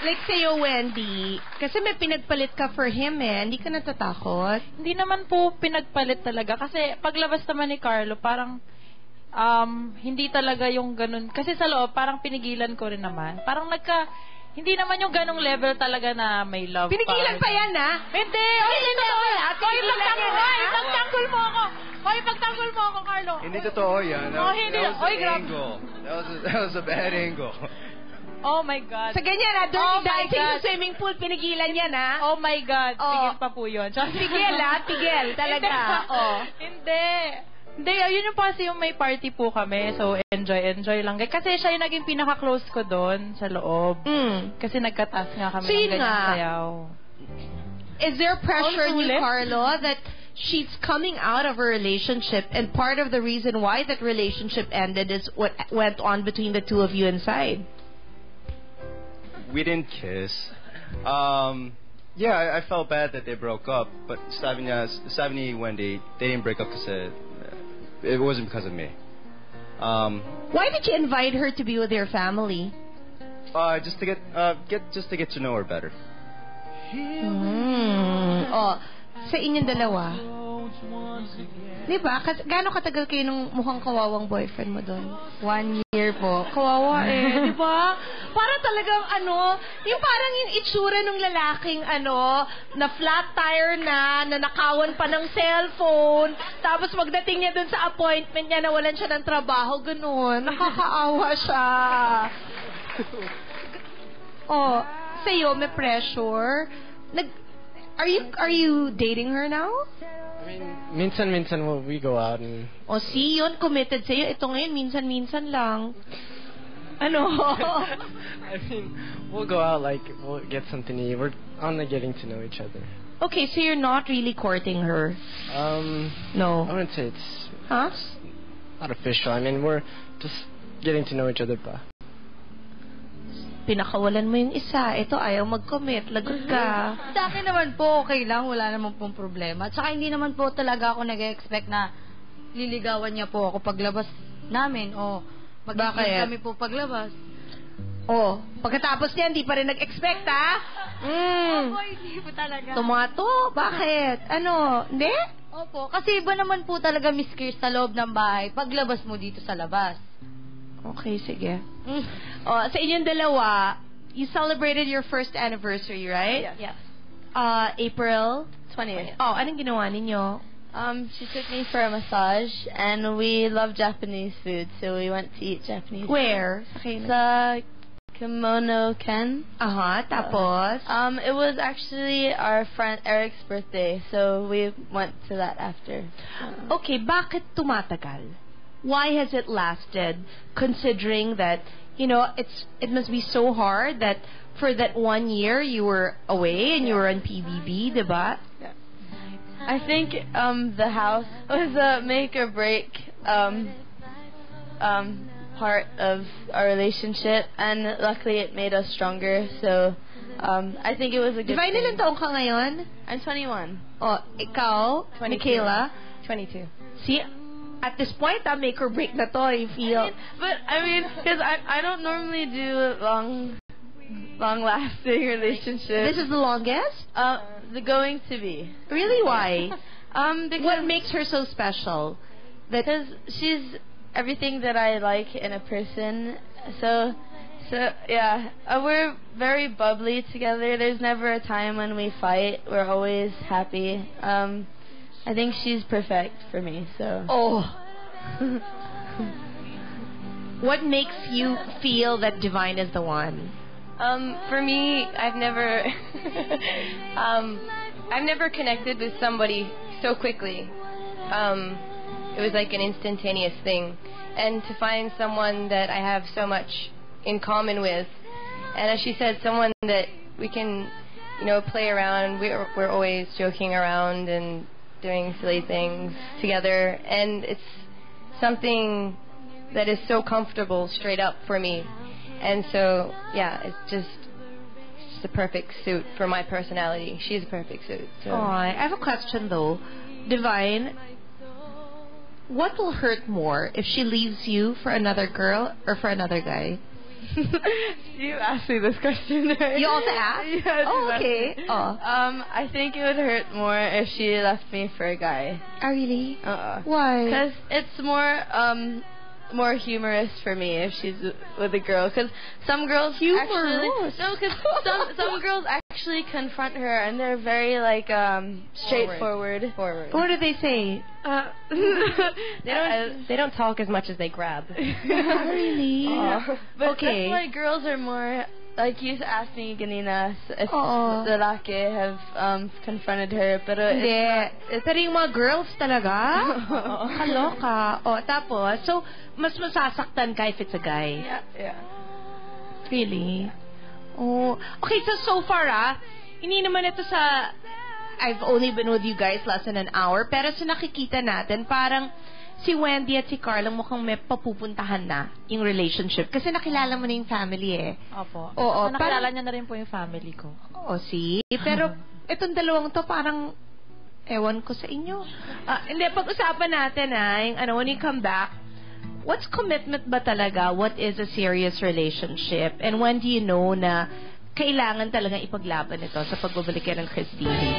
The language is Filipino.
like sa'yo, Wendy, kasi may pinagpalit ka for him hindi ka natatakot? Hindi naman po pinagpalit talaga. Kasi paglabas naman ni Carlo, parang hindi talaga yung ganun. Kasi sa loob, parang pinigilan ko rin naman. Parang hindi naman yung ganung level talaga na may love. Pinigilan pa yan, Hindi! Hindi! Pagtanggol mo ako! Pagtanggol mo ako, Carlo! Hindi totoo yan. That was an angle. That was a bad angle. Oh my God. Sa ganyan, dirty dancing sa swimming pool, pinigilan yan, Oh my God. Pigil pa po yun. Pigil, pigil. Talaga. Hindi, yun yung kasi yung may party po kami. So, enjoy lang. Kasi siya yung naging pinaka-close ko doon sa loob. Kasi nagka-task nga kami ng ganyan sayaw. Is there pressure ni Carlo that she's coming out of a relationship and part of the reason why that relationship ended is what went on between the two of you inside? We didn't kiss. Yeah, I felt bad that they broke up, but sabi Wendy, they didn't break up because it wasn't because of me. Why did you invite her to be with your family? Just to get to know her better. Sa inyong dalawa. Diba? Gaano katagal kayo nung mukhang kawawang boyfriend mo doon? 1 year po. Kawawa diba? Para talagang yung parang yung itsura ng lalaking na flat tire na nakawan pa ng cellphone, tapos pagdating niya doon sa appointment niya, nawalan siya ng trabaho, ganun. Nakakaawa siya. Sa'yo, may pressure. Are you dating her now? I mean, minsan we go out and... see, yun, committed sa'yo. Ito ngayon, minsan lang. I mean, we'll go out, we'll get something to eat. We're on getting to know each other. Okay, so you're not really courting her? No. I wouldn't say it's not official. I mean, we're just getting to know each other pa. Pinakawalan mo yung isa. Ito, ayaw mag-commit. Lagot ka. Sa akin naman po, okay lang. Wala naman pong problema. At saka hindi naman po talaga ako nag-expect na liligawan niya po ako paglabas namin. O mag-expect kami po paglabas. Pagkatapos niya, hindi pa rin nag-expect, Opo, hindi po talaga. Tomato? Bakit? Hindi? Opo, kasi iba naman po talaga miss sa loob ng bahay paglabas mo dito sa labas. Okay, sige. Sa inyong dalawa, you celebrated your first anniversary, right? Yes. April 20th. Anong ginawa ninyo? She took me for a massage, and we love Japanese food, so we went to eat Japanese Where? food. Sa Kimono Ken. Tapos? It was actually our friend Eric's birthday, so we went to that after. Okay, bakit tumatagal? Why has it lasted, considering that, it must be so hard that for that 1 year you were away and you were on PBB, diba? Yeah. I think the house was a make or break part of our relationship, and luckily it made us stronger, so I think it was a good Divine, thing. ilang taong ka ngayon? I'm 21. Ikaw? 22. Michaela? 22. See, at this point, make or break na to, I feel. Because I don't normally do long-lasting relationships. This is the longest? The going to be. Really? Why? Because what makes her so special? Because she's everything that I like in a person. So yeah, we're very bubbly together. There's never a time when we fight. We're always happy. I think she's perfect for me, so... What makes you feel that Divine is the one? For me, I've never... I've never connected with somebody so quickly. It was like an instantaneous thing. And to find someone that I have so much in common with, and as she said, someone that we can, play around. We're always joking around and doing silly things together, and it's something that is so comfortable straight up for me. And so, yeah, it's just the perfect suit for my personality. She's a perfect suit. So. I have a question though. Divine, what will hurt more, if she leaves you for another girl or for another guy? You asked me this question, right? You also asked? Yes, Oh, you asked okay. me. Oh. I think it would hurt more if she left me for a guy. Oh, really? Why? Because it's more humorous for me if she's with a girl. Because some girls Humorous? because some girls actually confront her and they're very like straightforward. What do they say? They don't talk as much as they grab. Really? But Okay. that's why girls are more. Like you asked me kanina if Oo. lalaki have confronted her, pero Hindi. Pero yung mga girls talaga? Kaloka. O, tapos, so, mas masasaktan ka if it's a guy? yeah. Really? Oh. Okay, so far, hindi naman ito sa... I've only been with you guys less than an hour, pero sa nakikita natin, parang si Wendy at si Carl mukhang may papupuntahan na yung relationship. Kasi nakilala mo na yung family eh. Opo. Oo, Nakilala niya na rin po yung family ko. Oo, see? Pero itong dalawang to parang ewan ko sa inyo. Hindi, pag-usapan natin yung when you come back, what's commitment ba talaga? What is a serious relationship? And when do you know na kailangan talaga ipaglaban ito sa pagbabalik yan ng Christine?